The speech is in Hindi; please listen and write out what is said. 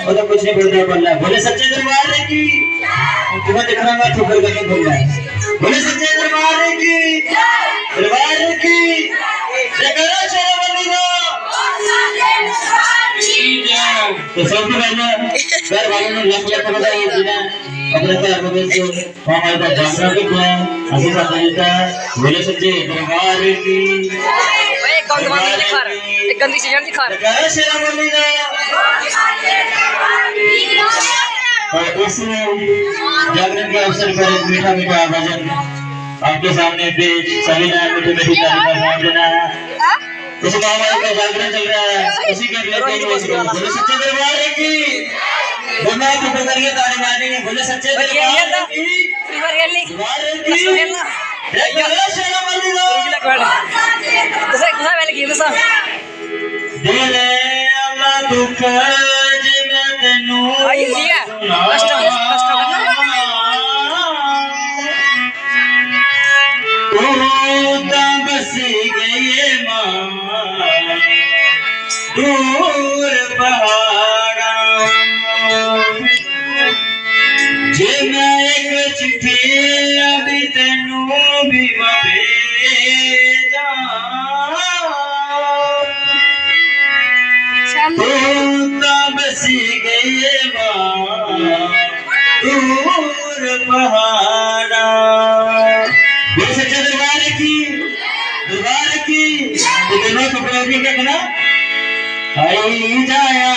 मतलब कुछ नहीं बोलना बोले सच्चे दरबार की तुम्हें दिखना मैं ठोकर करके बोलना है बोले सच्चे दरबार की जयकारा शेरावाली का तो सबसे पहले घर वालों ने लाख लाख रुपए ये दिया अपने घर में से हमारे पास जागरण भी किया आशीर्वाद देता बोले सच्चे दरबार की एक गंदी चीज दिखा जयकारा शेरावाली का और इस जागरण के अवसर पर एक मीठा मीठा भजन आपके सामने पेश सभी ने मीठी मीठी ताली का नाम देना है इस महामारी का जागरण चल रहा है उसी के रिलेटेड बोले सच्चे दरबार की बोलना तो करिए ताली मारनी बोले सच्चे दरबार की जयकारा शेरावाली का दिले अल्लाह दुख जिने तेनू तू बसी गई मां दूर पहाड़ा जे मैं एक चिट्ठी अभी तेनू भी भेजा तू बसी गई मां दूर पहाड़ा सच्चे दरबार की दोनों कपड़ों की क्या कहना आई जाया